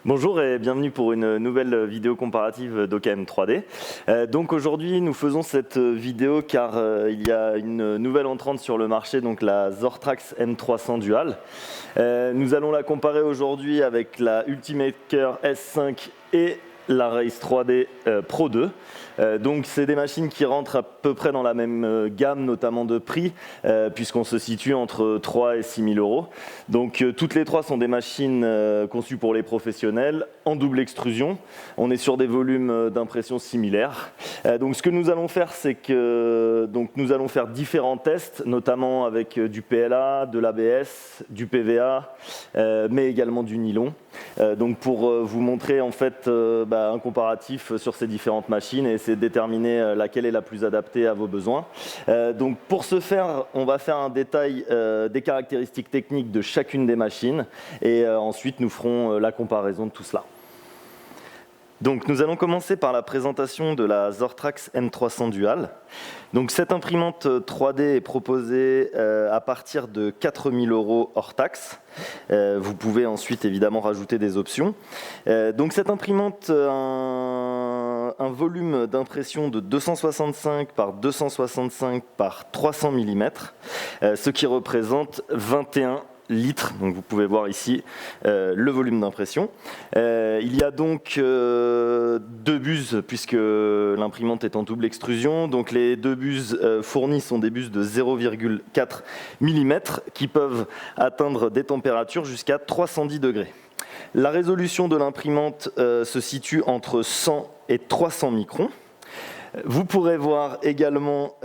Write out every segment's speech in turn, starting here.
Bonjour et bienvenue pour une nouvelle vidéo comparative d'OKM 3D. Donc aujourd'hui nous faisons cette vidéo car il y a une nouvelle entrante sur le marché, donc la Zortrax M300 Dual. Nous allons la comparer aujourd'hui avec la Ultimaker S5 et la Race 3D Pro 2. Donc c'est des machines qui rentrent à peu près dans la même gamme, notamment de prix, puisqu'on se situe entre 3 et 6 000 euros. Donc toutes les trois sont des machines conçues pour les professionnels, en double extrusion. On est sur des volumes d'impression similaires. Donc ce que nous allons faire, c'est que nous allons faire différents tests, notamment avec du PLA, de l'ABS, du PVA, mais également du nylon. Donc pour vous montrer en fait un comparatif sur ces différentes machines et essayer de déterminer laquelle est la plus adaptée à vos besoins. Donc pour ce faire, on va faire un détail des caractéristiques techniques de chacune des machines et ensuite nous ferons la comparaison de tout cela. Donc, nous allons commencer par la présentation de la Zortrax M300 Dual. Donc, cette imprimante 3D est proposée à partir de 4 000 euros hors taxe. Vous pouvez ensuite évidemment rajouter des options. Donc, cette imprimante a un volume d'impression de 265 par 265 par 300 mm, ce qui représente 21 litres. Donc vous pouvez voir ici le volume d'impression. Il y a donc deux buses puisque l'imprimante est en double extrusion. Donc les deux buses fournies sont des buses de 0,4 mm qui peuvent atteindre des températures jusqu'à 310 degrés. La résolution de l'imprimante se situe entre 100 et 300 microns. Vous pourrez voir également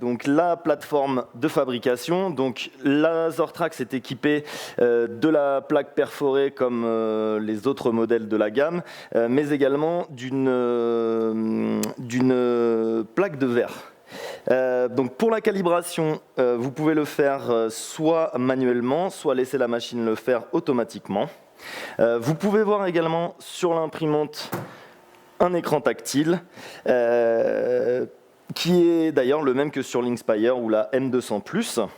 donc la plateforme de fabrication. Donc la Zortrax est équipée de la plaque perforée comme les autres modèles de la gamme, mais également d'une plaque de verre. Donc pour la calibration, vous pouvez le faire soit manuellement, soit laisser la machine le faire automatiquement. Vous pouvez voir également sur l'imprimante un écran tactile qui est d'ailleurs le même que sur l'Inspire ou la M200+.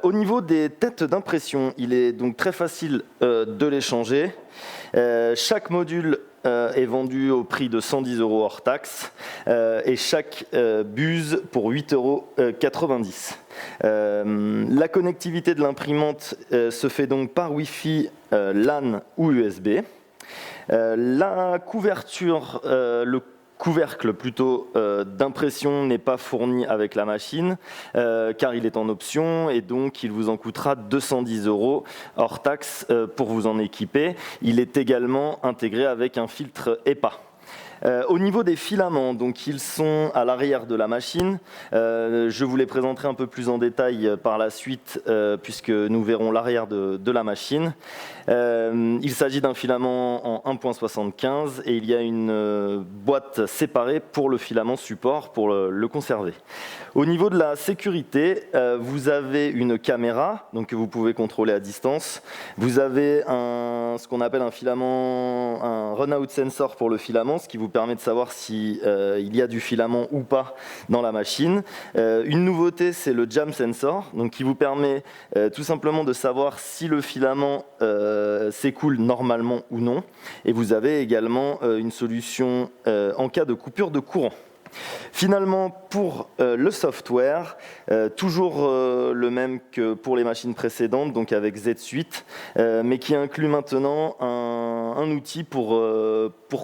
Au niveau des têtes d'impression, il est donc très facile de les changer. Chaque module est vendu au prix de 110 euros hors taxe et chaque buse pour 8,90 €. La connectivité de l'imprimante se fait donc par Wi-Fi, LAN ou USB. La couverture, le couvercle plutôt d'impression n'est pas fourni avec la machine car il est en option et donc il vous en coûtera 210 € hors taxe pour vous en équiper. Il est également intégré avec un filtre HEPA. Au niveau des filaments, donc ils sont à l'arrière de la machine. Je vous les présenterai un peu plus en détail par la suite puisque nous verrons l'arrière de la machine. Il s'agit d'un filament en 1.75 et il y a une boîte séparée pour le filament support pour le conserver. Au niveau de la sécurité, vous avez une caméra donc que vous pouvez contrôler à distance. Vous avez ce qu'on appelle un run-out sensor pour le filament, ce qui vous permet de savoir si il y a du filament ou pas dans la machine. Une nouveauté, c'est le jam sensor, donc qui vous permet tout simplement de savoir si le filament s'écoule normalement ou non. Et vous avez également une solution en cas de coupure de courant. Finalement, pour le software, toujours le même que pour les machines précédentes, donc avec Z Suite, mais qui inclut maintenant un outil pour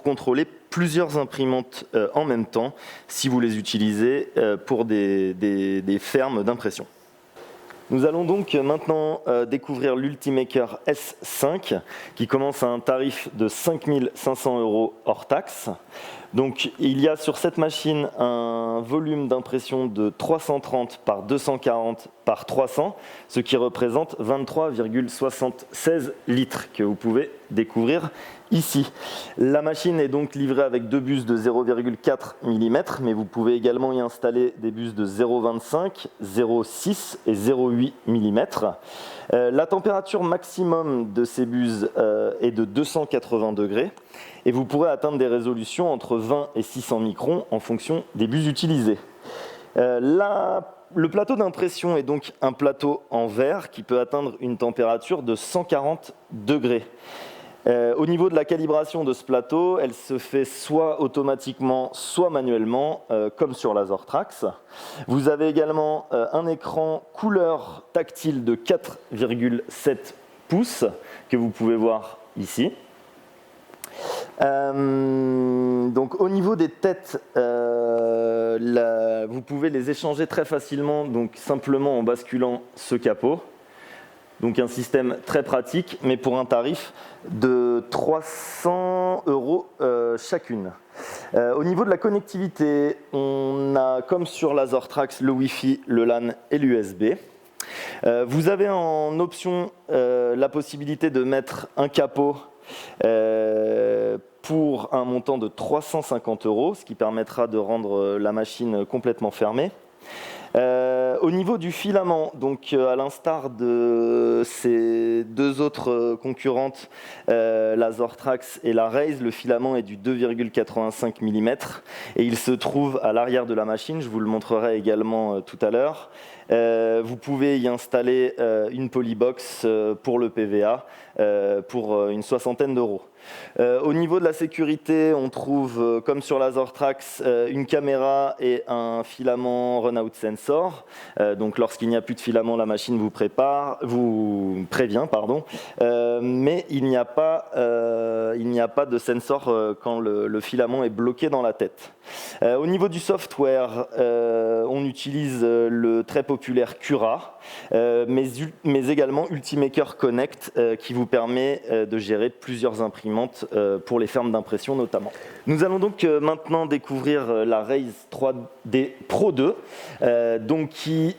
contrôler plusieurs imprimantes en même temps, si vous les utilisez pour des fermes d'impression. Nous allons donc maintenant découvrir l'Ultimaker S5 qui commence à un tarif de 5 500 € hors taxe. Donc il y a sur cette machine un volume d'impression de 330 par 240 par 300, ce qui représente 23,76 litres que vous pouvez découvrir ici. La machine est donc livrée avec deux buses de 0,4 mm, mais vous pouvez également y installer des buses de 0,25, 0,6 et 0,8 mm. La température maximum de ces buses est de 280 degrés et vous pourrez atteindre des résolutions entre 20 et 600 microns en fonction des buses utilisées. Le plateau d'impression est donc un plateau en verre qui peut atteindre une température de 140 degrés. Au niveau de la calibration de ce plateau, elle se fait soit automatiquement, soit manuellement, comme sur Lasertrax. Vous avez également un écran couleur tactile de 4,7 pouces que vous pouvez voir ici. Donc au niveau des têtes, vous pouvez les échanger très facilement, donc simplement en basculant ce capot. Donc un système très pratique, mais pour un tarif de 300 € chacune. Au niveau de la connectivité, on a, comme sur Lasertrax, le Wi-Fi, le LAN et l'USB. Vous avez en option la possibilité de mettre un capot pour un montant de 350 €, ce qui permettra de rendre la machine complètement fermée. Au niveau du filament, donc à l'instar de ces deux autres concurrentes, Lasertrax et la Raise, le filament est du 2,85 mm et il se trouve à l'arrière de la machine, je vous le montrerai également tout à l'heure. Vous pouvez y installer une polybox pour le PVA pour une soixantaine d'euros. Au niveau de la sécurité, on trouve, comme sur Lasertrax, une caméra et un filament run-out sensor. Donc lorsqu'il n'y a plus de filament, la machine vous prévient, mais il n'y a pas de sensor quand le filament est bloqué dans la tête. Au niveau du software, on utilise le très populaire Cura, mais également Ultimaker Connect qui vous permet de gérer plusieurs imprimantes pour les fermes d'impression notamment. Nous allons donc maintenant découvrir la Raise 3D Pro 2, qui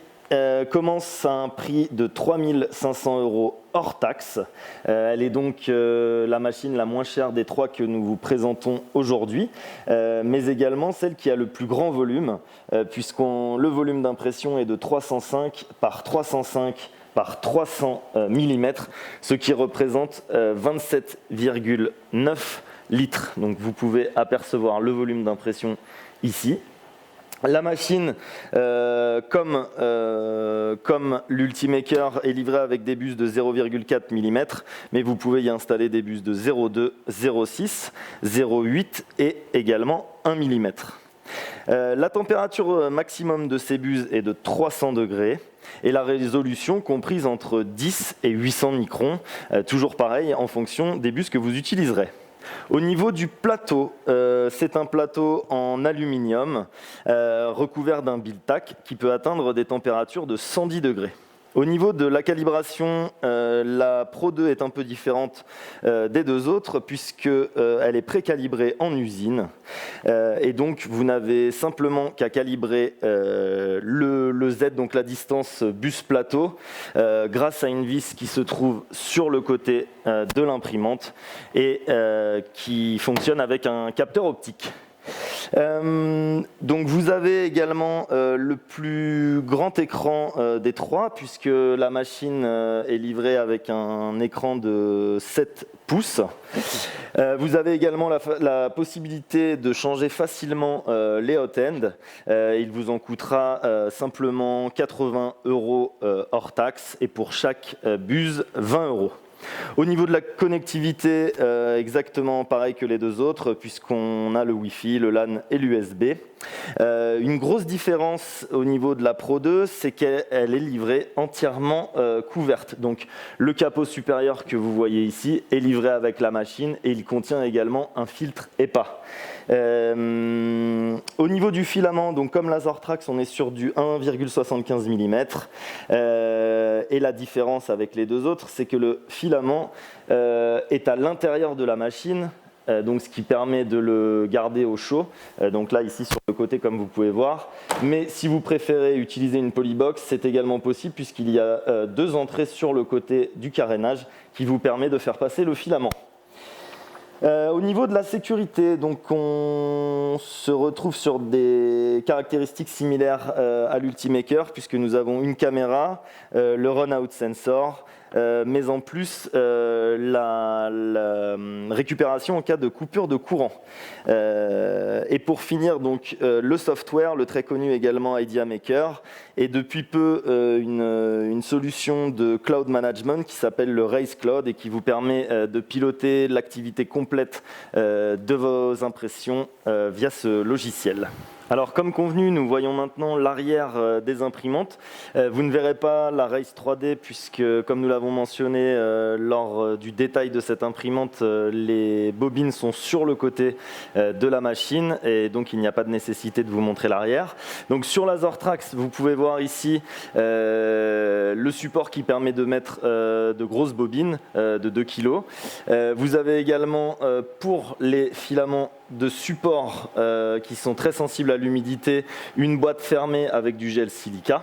commence à un prix de 3 500 € hors taxe. Elle est donc la machine la moins chère des trois que nous vous présentons aujourd'hui, mais également celle qui a le plus grand volume, le volume d'impression est de 305 par 305 par 300 mm, ce qui représente 27,9 litres. Donc vous pouvez apercevoir le volume d'impression ici. La machine, comme l'Ultimaker, est livrée avec des bus de 0,4 mm, mais vous pouvez y installer des bus de 0,2, 0,6, 0,8 et également 1 mm. La température maximum de ces bus est de 300 degrés et la résolution comprise entre 10 et 800 microns, toujours pareil en fonction des bus que vous utiliserez. Au niveau du plateau, c'est un plateau en aluminium recouvert d'un build-tack qui peut atteindre des températures de 110 degrés. Au niveau de la calibration, la Pro 2 est un peu différente des deux autres puisqu'elle est précalibrée en usine et donc vous n'avez simplement qu'à calibrer le Z, donc la distance bus-plateau, grâce à une vis qui se trouve sur le côté de l'imprimante et qui fonctionne avec un capteur optique. Donc vous avez également le plus grand écran des trois puisque la machine est livrée avec un écran de 7 pouces. Vous avez également la possibilité de changer facilement les hot ends. Il vous en coûtera simplement 80 € hors taxe et pour chaque buse 20 €. Au niveau de la connectivité, exactement pareil que les deux autres, puisqu'on a le Wi-Fi, le LAN et l'USB. Une grosse différence au niveau de la Pro 2, c'est qu'elle est livrée entièrement couverte. Donc le capot supérieur que vous voyez ici est livré avec la machine et il contient également un filtre EPA. Au niveau du filament, donc comme Lasertrax, on est sur du 1,75 mm. Et la différence avec les deux autres, c'est que le filament est à l'intérieur de la machine, donc ce qui permet de le garder au chaud. Donc là, ici sur le côté, comme vous pouvez voir. Mais si vous préférez utiliser une polybox, c'est également possible puisqu'il y a deux entrées sur le côté du carénage qui vous permet de faire passer le filament. Au niveau de la sécurité, donc on se retrouve sur des caractéristiques similaires à l'Ultimaker puisque nous avons une caméra, le run-out sensor, mais en plus la récupération en cas de coupure de courant. Et pour finir, donc, le software, le très connu également IdeaMaker, et depuis peu une solution de cloud management qui s'appelle le Race Cloud et qui vous permet de piloter l'activité complète de vos impressions via ce logiciel. Alors comme convenu, nous voyons maintenant l'arrière des imprimantes. Vous ne verrez pas la Race 3D puisque, comme nous l'avons mentionné lors du détail de cette imprimante, les bobines sont sur le côté de la machine et donc il n'y a pas de nécessité de vous montrer l'arrière. Donc sur la Zortrax, vous pouvez voir ici le support qui permet de mettre de grosses bobines de 2 kg. Vous avez également pour les filaments de support qui sont très sensibles à l'humidité, une boîte fermée avec du gel silica.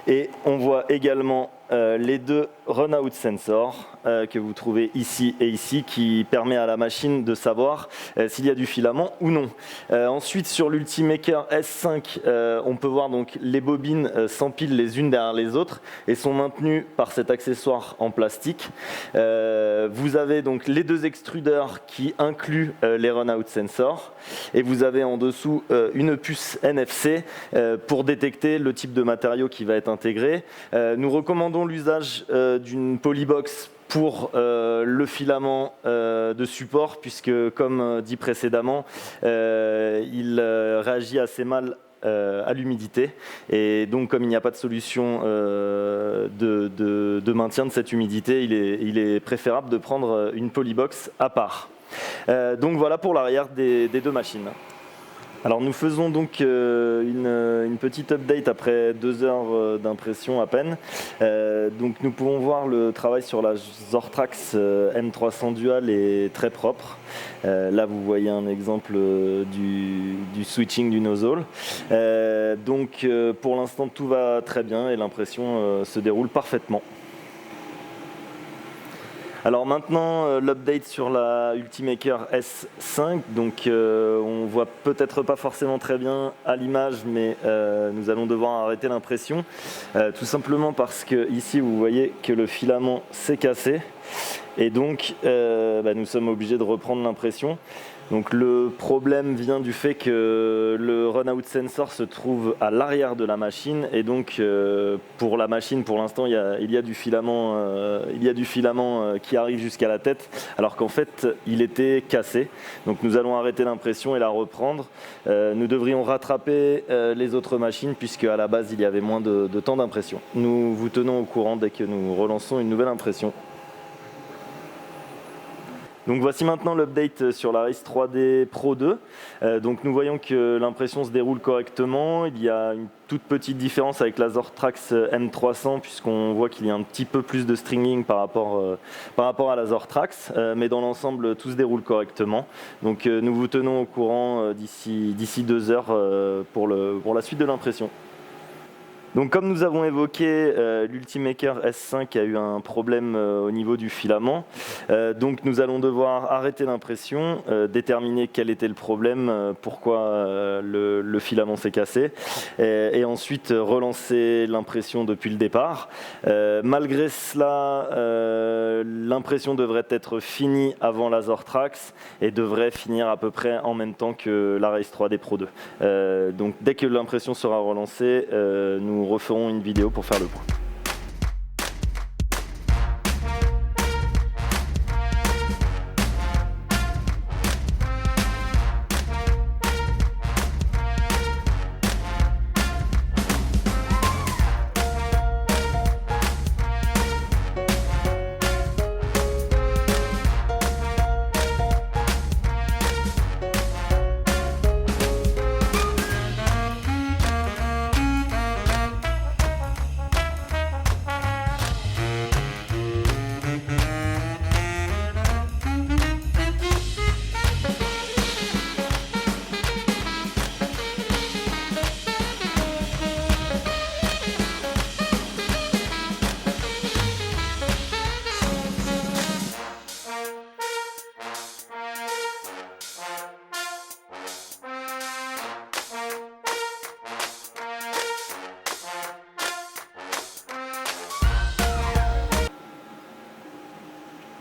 Et on voit également les deux run-out sensors que vous trouvez ici et ici, qui permet à la machine de savoir s'il y a du filament ou non. Ensuite, sur l'Ultimaker S5, on peut voir donc les bobines s'empilent les unes derrière les autres et sont maintenues par cet accessoire en plastique. Vous avez donc les deux extrudeurs qui incluent les run-out sensors et vous avez en dessous une puce NFC pour détecter le type de matériau qui va être intégré. Nous recommandons l'usage d'une polybox pour le filament de support puisque, comme dit précédemment, il réagit assez mal à l'humidité et donc comme il n'y a pas de solution de maintien de cette humidité, il est préférable de prendre une polybox à part. Donc voilà pour l'arrière des deux machines. Alors nous faisons donc une petite update après 2 heures d'impression à peine. Donc nous pouvons voir le travail sur la Zortrax M300 Dual est très propre. Là vous voyez un exemple du switching du nozzle. Donc pour l'instant tout va très bien et l'impression se déroule parfaitement. Alors maintenant, l'update sur la Ultimaker S5, donc on voit peut-être pas forcément très bien à l'image, mais nous allons devoir arrêter l'impression, tout simplement parce que ici vous voyez que le filament s'est cassé et donc nous sommes obligés de reprendre l'impression. Donc le problème vient du fait que le run-out sensor se trouve à l'arrière de la machine et donc pour la machine pour l'instant il y a du filament qui arrive jusqu'à la tête alors qu'en fait il était cassé. Donc nous allons arrêter l'impression et la reprendre. Nous devrions rattraper les autres machines puisque à la base il y avait moins de temps d'impression. Nous vous tenons au courant dès que nous relançons une nouvelle impression. Donc voici maintenant l'update sur la Race 3D Pro 2. Donc nous voyons que l'impression se déroule correctement. Il y a une toute petite différence avec la Zortrax M300 puisqu'on voit qu'il y a un petit peu plus de stringing par rapport à la Zortrax. Mais dans l'ensemble, tout se déroule correctement. Donc nous vous tenons au courant d'ici 2 heures pour la suite de l'impression. Donc comme nous avons évoqué, l'Ultimaker S5 a eu un problème au niveau du filament. Donc nous allons devoir arrêter l'impression, déterminer quel était le problème, pourquoi le filament s'est cassé, et ensuite relancer l'impression depuis le départ. Malgré cela, l'impression devrait être finie avant la Zortrax et devrait finir à peu près en même temps que la Race 3D Pro 2. Donc dès que l'impression sera relancée, nous referons une vidéo pour faire le point.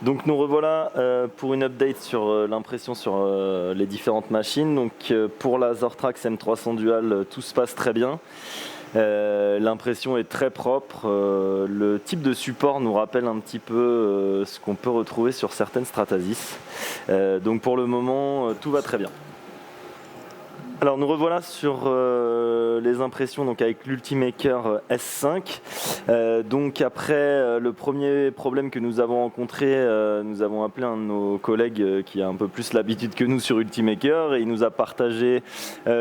Donc nous revoilà pour une update sur l'impression sur les différentes machines. Donc pour la Zortrax M300 Dual, tout se passe très bien. L'impression est très propre. Le type de support nous rappelle un petit peu ce qu'on peut retrouver sur certaines Stratasys. Donc pour le moment, tout va très bien. Alors nous revoilà sur les impressions donc avec l'Ultimaker S5. Donc après le premier problème que nous avons rencontré, nous avons appelé un de nos collègues qui a un peu plus l'habitude que nous sur Ultimaker et il nous a partagé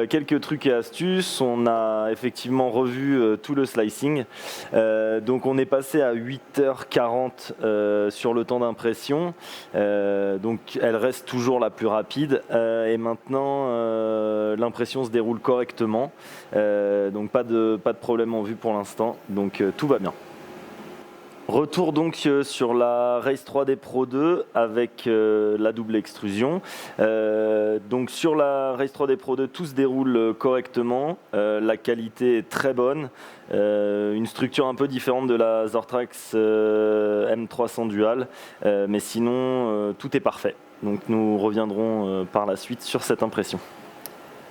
quelques trucs et astuces. On a effectivement revu tout le slicing. Donc on est passé à 8h40 sur le temps d'impression. Donc elle reste toujours la plus rapide et maintenant l'impression se déroule correctement, donc pas de problème en vue pour l'instant, donc tout va bien. Retour donc sur la Race 3D Pro 2 avec la double extrusion. Donc sur la Race 3D Pro 2, tout se déroule correctement, la qualité est très bonne, une structure un peu différente de la Zortrax M300 Dual, mais sinon tout est parfait. Donc nous reviendrons par la suite sur cette impression.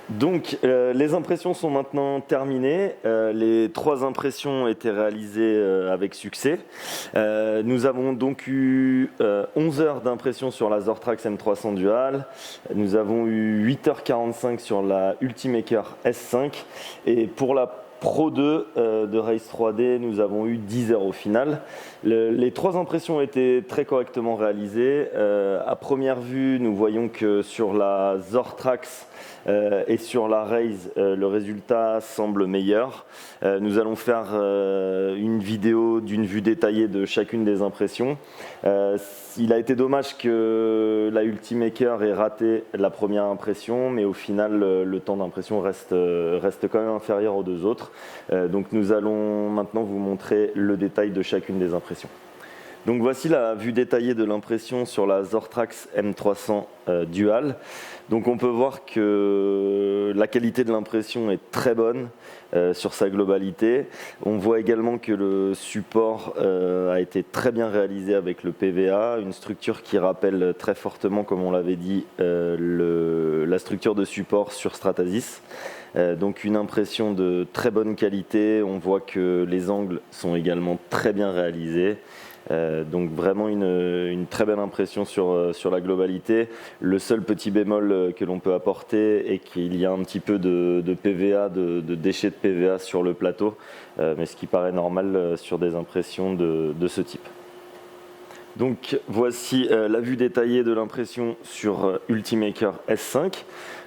Donc les impressions sont maintenant terminées, les 3 impressions ont été réalisées avec succès. Nous avons donc eu 11 heures d'impression sur la Zortrax M300 Dual, nous avons eu 8h45 sur la Ultimaker S5 et pour la Pro 2 de Race 3D, nous avons eu 10 heures au final. Les 3 impressions ont été très correctement réalisées. À première vue, nous voyons que sur la Zortrax et sur la Raze, le résultat semble meilleur. Nous allons faire une vidéo d'une vue détaillée de chacune des impressions. Il a été dommage que la Ultimaker ait raté la première impression, mais au final, le temps d'impression reste quand même inférieur aux 2 autres. Donc nous allons maintenant vous montrer le détail de chacune des impressions. Donc voici la vue détaillée de l'impression sur la Zortrax M300 Dual. Donc on peut voir que la qualité de l'impression est très bonne sur sa globalité. On voit également que le support a été très bien réalisé avec le PVA, une structure qui rappelle très fortement, comme on l'avait dit, la structure de support sur Stratasys. Donc une impression de très bonne qualité. On voit que les angles sont également très bien réalisés. Donc vraiment une très belle impression sur la globalité. Le seul petit bémol que l'on peut apporter est qu'il y a un petit peu de PVA, de déchets de PVA sur le plateau, mais ce qui paraît normal sur des impressions de ce type. Donc voici la vue détaillée de l'impression sur Ultimaker S5.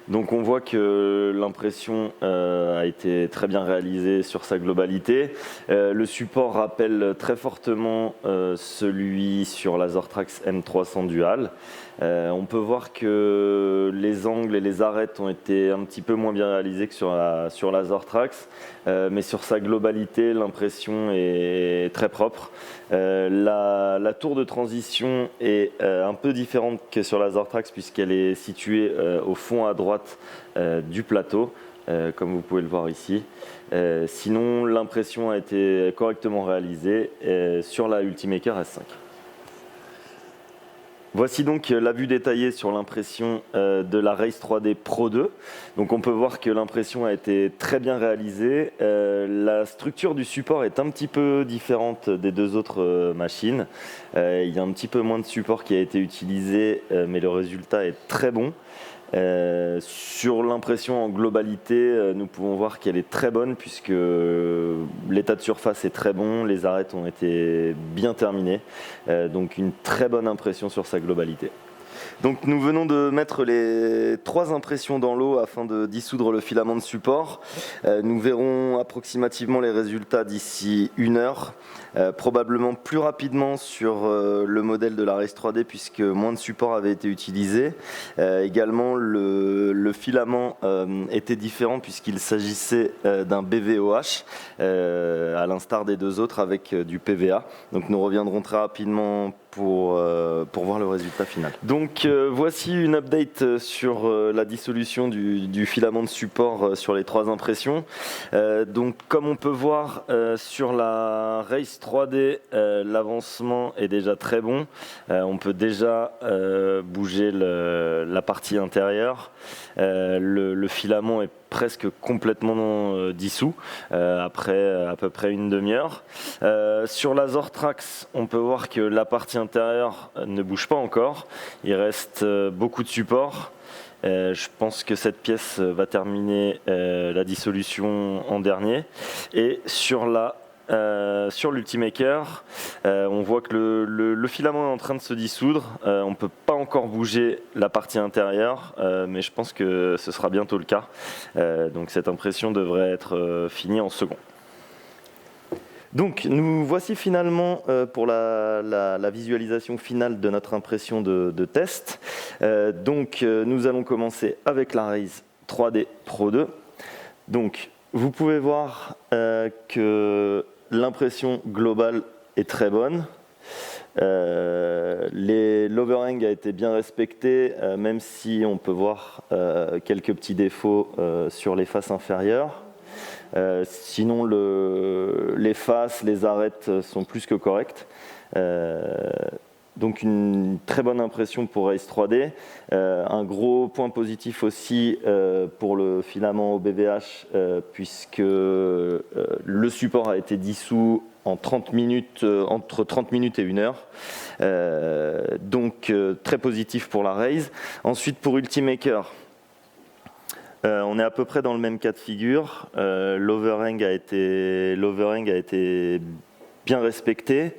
Donc on voit que l'impression a été très bien réalisée sur sa globalité. Le support rappelle très fortement celui sur la Zortrax M300 Dual. On peut voir que les angles et les arêtes ont été un petit peu moins bien réalisés que sur la Zortrax, mais sur sa globalité, l'impression est très propre. La tour de transition est un peu différente que sur la Zortrax puisqu'elle est située au fond à droite du plateau, comme vous pouvez le voir ici. Sinon, l'impression a été correctement réalisée sur la Ultimaker S5. Voici donc la vue détaillée sur l'impression de la Race 3D Pro 2. Donc on peut voir que l'impression a été très bien réalisée. La structure du support est un petit peu différente des 2 autres machines. Il y a un petit peu moins de support qui a été utilisé, mais le résultat est très bon. Sur l'impression en globalité, nous pouvons voir qu'elle est très bonne puisque l'état de surface est très bon, les arêtes ont été bien terminées, donc une très bonne impression sur sa globalité. Donc nous venons de mettre les 3 impressions dans l'eau afin de dissoudre le filament de support. Nous verrons approximativement les résultats d'ici 1 heure. Probablement plus rapidement sur le modèle de la Race 3D puisque moins de support avait été utilisé. Également le filament était différent puisqu'il s'agissait d'un BVOH à l'instar des 2 autres avec du PVA. Donc nous reviendrons très rapidement pour voir le résultat final. Donc voici une update sur la dissolution du filament de support sur les 3 impressions. Donc comme on peut voir sur la Race 3D, l'avancement est déjà très bon. On peut déjà bouger la partie intérieure. Le filament est presque complètement dissous après à peu près une demi-heure. Sur la Zortrax, on peut voir que la partie intérieure ne bouge pas encore. Il reste beaucoup de support. Je pense que cette pièce va terminer la dissolution en dernier. Et sur l'Ultimaker, on voit que le filament est en train de se dissoudre. On ne peut pas encore bouger la partie intérieure, mais je pense que ce sera bientôt le cas. Donc cette impression devrait être finie en second. Donc nous voici finalement pour la visualisation finale de notre impression de test. Nous allons commencer avec la Raise 3D Pro 2. Donc vous pouvez voir que l'impression globale est très bonne. L'overhang a été bien respecté, même si on peut voir quelques petits défauts sur les faces inférieures. Sinon, les faces, les arêtes sont plus que correctes. Donc une très bonne impression pour Race 3D. Un gros point positif aussi pour le filament OBVH, puisque le support a été dissous en 30 minutes, entre 30 minutes et 1 heure. Donc très positif pour la Raise. Ensuite pour Ultimaker, on est à peu près dans le même cas de figure. L'overhang a été bien respecté.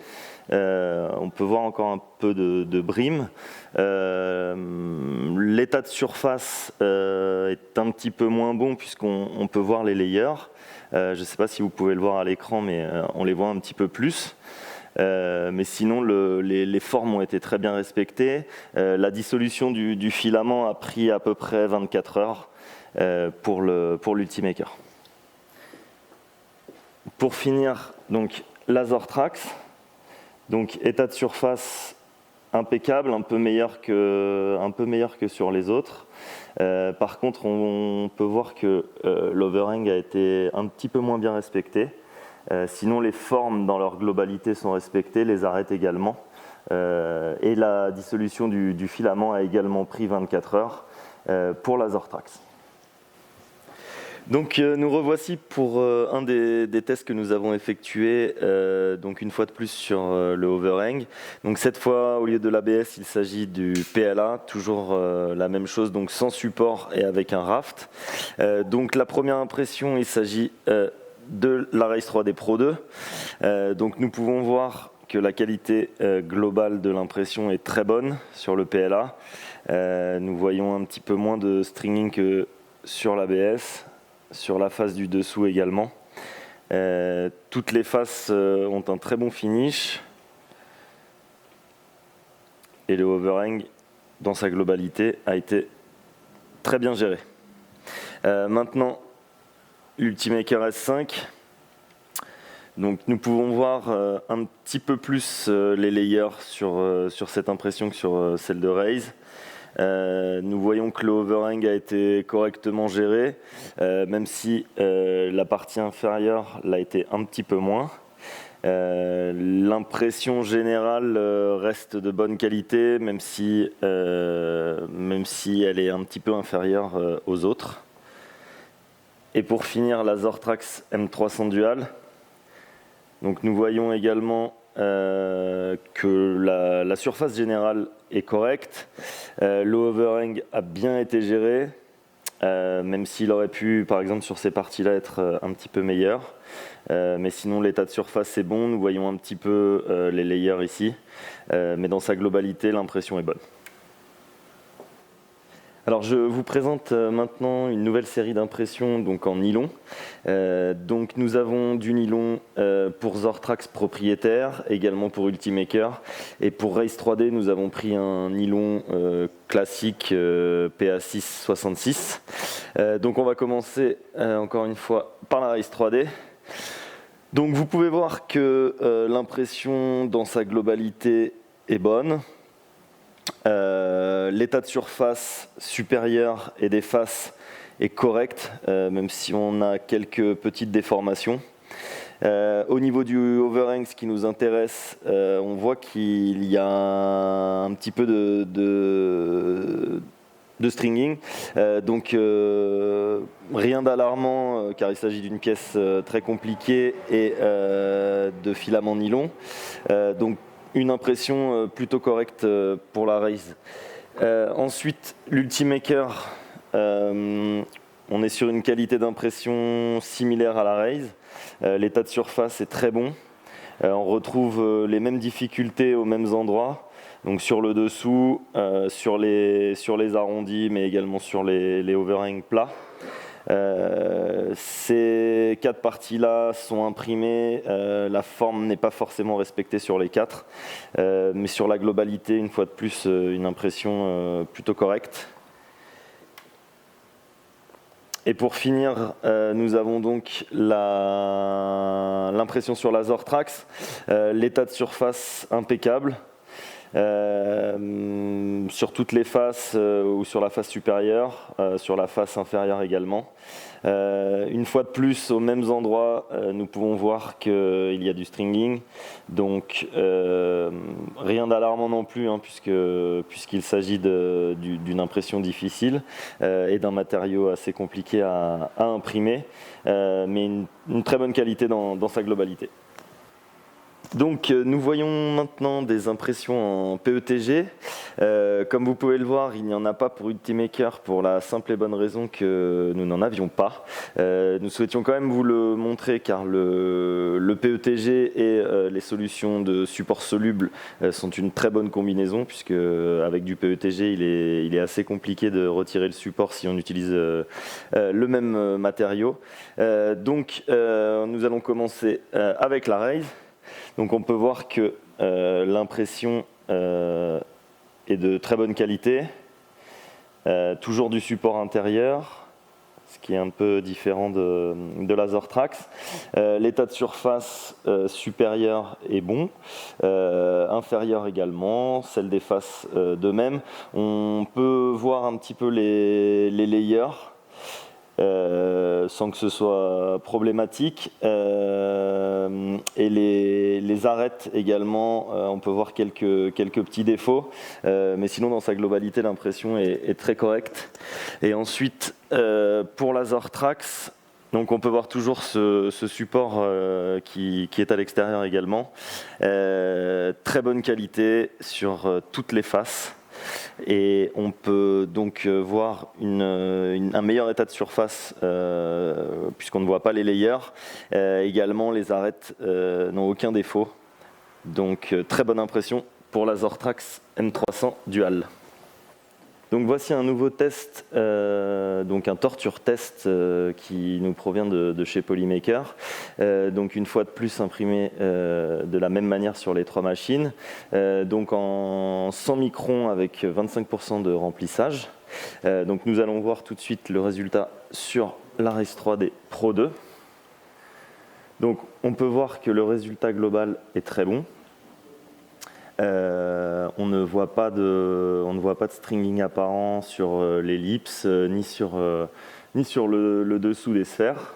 On peut voir encore un peu de brim. L'état de surface est un petit peu moins bon puisqu'on peut voir les layers. Je ne sais pas si vous pouvez le voir à l'écran, mais on les voit un petit peu plus. Mais sinon, les formes ont été très bien respectées. La dissolution du filament a pris à peu près 24 heures pour l'Ultimaker. Pour finir, donc, la Zortrax. Donc état de surface impeccable, un peu meilleur que sur les autres. Par contre, on peut voir que l'overhang a été un petit peu moins bien respecté. Sinon, les formes dans leur globalité sont respectées, les arêtes également. Et la dissolution du filament a également pris 24 heures pour la Zortrax. Donc nous revoici pour un des tests que nous avons effectué, donc une fois de plus sur le overhang. Donc cette fois, au lieu de l'ABS, il s'agit du PLA, toujours la même chose, donc sans support et avec un raft. Donc la première impression, il s'agit de la Race 3D Pro 2. Donc nous pouvons voir que la qualité globale de l'impression est très bonne sur le PLA. Nous voyons un petit peu moins de stringing que sur l'ABS. Sur la face du dessous également. Toutes les faces ont un très bon finish. Et le overhang, dans sa globalité, a été très bien géré. Maintenant, l'Ultimaker S5. Donc, nous pouvons voir un petit peu plus les layers sur cette impression que sur celle de Raise. Nous voyons que le overhang a été correctement géré, même si la partie inférieure l'a été un petit peu moins. L'impression générale reste de bonne qualité, même si elle est un petit peu inférieure aux autres. Et pour finir, la Zortrax M300 Dual. Donc nous voyons également que la surface générale est correcte. Le overhang a bien été géré, même s'il aurait pu, par exemple, sur ces parties-là, être un petit peu meilleur. Mais sinon, l'état de surface est bon. Nous voyons un petit peu les layers ici. Mais dans sa globalité, l'impression est bonne. Alors je vous présente maintenant une nouvelle série d'impressions donc en nylon. Donc nous avons du nylon pour Zortrax propriétaire, également pour Ultimaker. Et pour Race 3D, nous avons pris un nylon classique PA666. Donc on va commencer encore une fois par la Race 3D. Donc vous pouvez voir que l'impression dans sa globalité est bonne. L'état de surface supérieur et des faces est correct, même si on a quelques petites déformations. Au niveau du overhang, ce qui nous intéresse, on voit qu'il y a un petit peu de stringing, donc rien d'alarmant car il s'agit d'une pièce très compliquée et de filament nylon, donc une impression plutôt correcte pour la Raise. Ensuite, l'Ultimaker, on est sur une qualité d'impression similaire à la Raise. L'état de surface est très bon. On retrouve les mêmes difficultés aux mêmes endroits. Donc sur le dessous, sur les arrondis, mais également sur les overhangs plats. Ces 4 parties-là sont imprimées. La forme n'est pas forcément respectée sur les 4. Mais sur la globalité, une fois de plus, une impression plutôt correcte. Et pour finir, nous avons donc l'impression sur la Zortrax, l'état de surface impeccable, sur toutes les faces ou sur la face supérieure, sur la face inférieure également. Une fois de plus, aux mêmes endroits, nous pouvons voir qu'il y a du stringing, donc rien d'alarmant non plus, hein, puisqu'il s'agit d'une impression difficile et d'un matériau assez compliqué à imprimer, mais une très bonne qualité dans sa globalité. Donc nous voyons maintenant des impressions en PETG. Comme vous pouvez le voir, il n'y en a pas pour Ultimaker pour la simple et bonne raison que nous n'en avions pas. Nous souhaitions quand même vous le montrer car le PETG et les solutions de support soluble sont une très bonne combinaison, puisque avec du PETG il est assez compliqué de retirer le support si on utilise le même matériau. Donc nous allons commencer avec la Raise. Donc on peut voir que l'impression est de très bonne qualité, toujours du support intérieur, ce qui est un peu différent de la Zortrax. L'état de surface supérieur est bon, inférieur également, celle des faces de même. On peut voir un petit peu les layers. Sans que ce soit problématique, et les arêtes également, on peut voir quelques petits défauts, mais sinon dans sa globalité l'impression est très correcte. Et ensuite pour la Zortrax, donc on peut voir toujours ce support qui est à l'extérieur également, très bonne qualité sur toutes les faces. Et on peut donc voir un meilleur état de surface puisqu'on ne voit pas les layers. Également, les arêtes n'ont aucun défaut. Donc très bonne impression pour la Zortrax M300 Dual. Donc voici un nouveau test, donc un torture test qui nous provient de chez Polymaker. Donc une fois de plus imprimé de la même manière sur les 3 machines, donc en 100 microns avec 25% de remplissage. Donc nous allons voir tout de suite le résultat sur la Raise 3D Pro 2. Donc on peut voir que le résultat global est très bon. On ne voit pas de stringing apparent sur l'ellipse ni sur le dessous des sphères.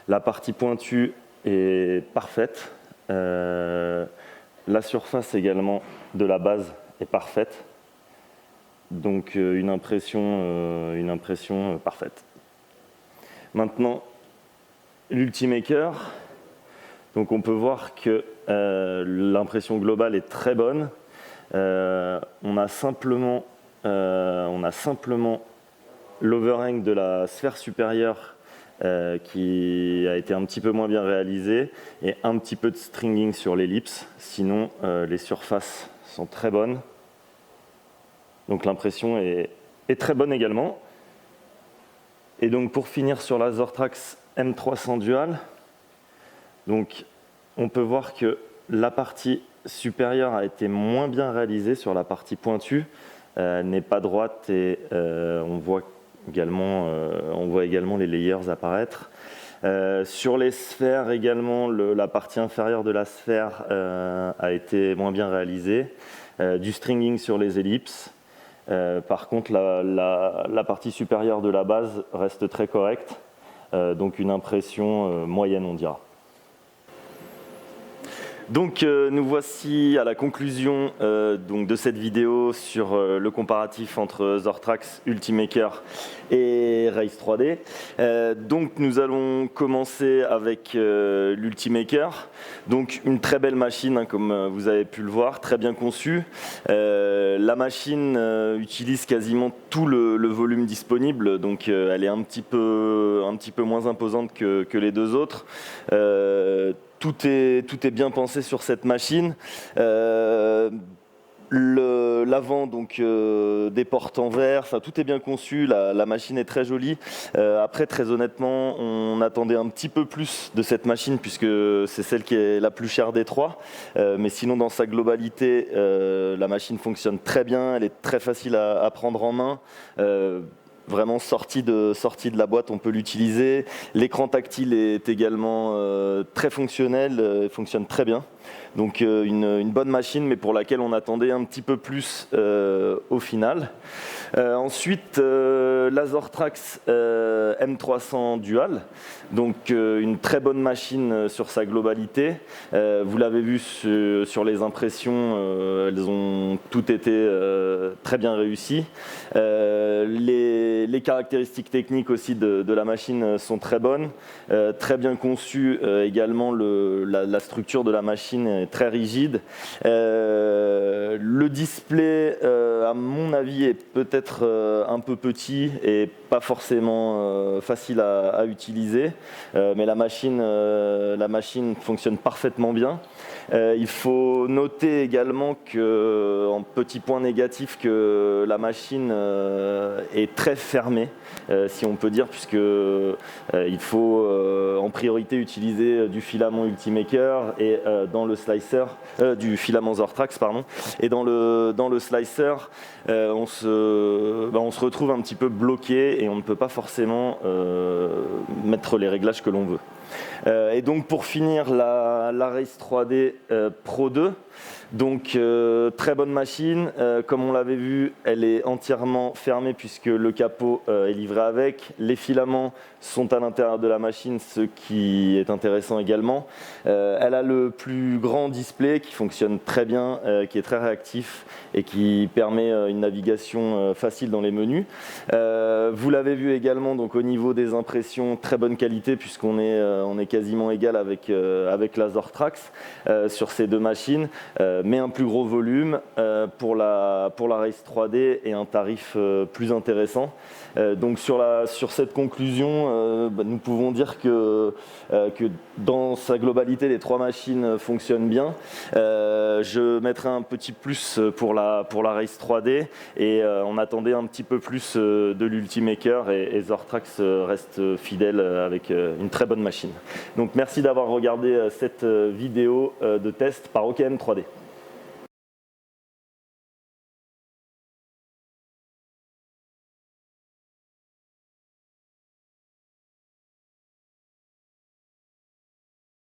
La partie pointue est parfaite. La surface également de la base est parfaite. Donc une impression parfaite. Maintenant, l'Ultimaker. Donc on peut voir que l'impression globale est très bonne. On a simplement l'overhang de la sphère supérieure qui a été un petit peu moins bien réalisé et un petit peu de stringing sur l'ellipse. Sinon, les surfaces sont très bonnes. Donc l'impression est très bonne également. Et donc pour finir sur la Zortrax M300 Dual, donc on peut voir que la partie supérieure a été moins bien réalisée sur la partie pointue, n'est pas droite et on voit également les layers apparaître. Sur les sphères également, la partie inférieure de la sphère a été moins bien réalisée. du stringing sur les ellipses. Par contre, la partie supérieure de la base reste très correcte, donc une impression moyenne, on dira. Donc nous voici à la conclusion donc de cette vidéo sur le comparatif entre Zortrax, Ultimaker et Race 3D. Donc nous allons commencer avec l'Ultimaker. Donc une très belle machine, hein, comme vous avez pu le voir, très bien conçue. La machine utilise quasiment tout le volume disponible, donc elle est un petit peu moins imposante que les deux autres. Tout est bien pensé sur cette machine. L'avant donc des portes en verre, enfin tout est bien conçu, la machine est très jolie. Après, très honnêtement, on attendait un petit peu plus de cette machine puisque c'est celle qui est la plus chère des trois. Mais sinon, dans sa globalité, la machine fonctionne très bien, elle est très facile à prendre en main. Vraiment sortie de la boîte, on peut l'utiliser. L'écran tactile est également très fonctionnel, fonctionne très bien. Donc une bonne machine, mais pour laquelle on attendait un petit peu plus au final. Ensuite, la Zortrax M300 Dual, donc une très bonne machine sur sa globalité. Vous l'avez vu sur les impressions, elles ont toutes été très bien réussies. Les caractéristiques techniques aussi de la machine sont très bonnes, très bien conçues également. La structure de la machine est très rigide. Le display, à mon avis, est peut-être un peu petit et pas forcément facile à utiliser, mais la machine fonctionne parfaitement bien. Il faut noter également en petit point négatif que la machine est très fermée, si on peut dire, puisque il faut en priorité utiliser du filament Ultimaker et dans le slicer, du filament Zortrax, pardon, et dans le slicer, on se retrouve un petit peu bloqué et on ne peut pas forcément mettre les réglages que l'on veut. Et donc pour finir, la Race 3D Pro 2, donc très bonne machine, comme on l'avait vu, elle est entièrement fermée puisque le capot est livré avec, les filaments sont à l'intérieur de la machine, ce qui est intéressant également. Elle a le plus grand display qui fonctionne très bien, qui est très réactif et qui permet une navigation facile dans les menus. Vous l'avez vu également, donc au niveau des impressions, très bonne qualité puisqu'on est quasiment égal avec la Zortrax sur ces deux machines, mais un plus gros volume pour la Race 3D et un tarif plus intéressant. Donc sur cette conclusion, nous pouvons dire que dans sa globalité, les trois machines fonctionnent bien. Je mettrai un petit plus pour la Race 3D et on attendait un petit peu plus de l'Ultimaker et Zortrax reste fidèle avec une très bonne machine. Donc merci d'avoir regardé cette vidéo de test par OKM 3D.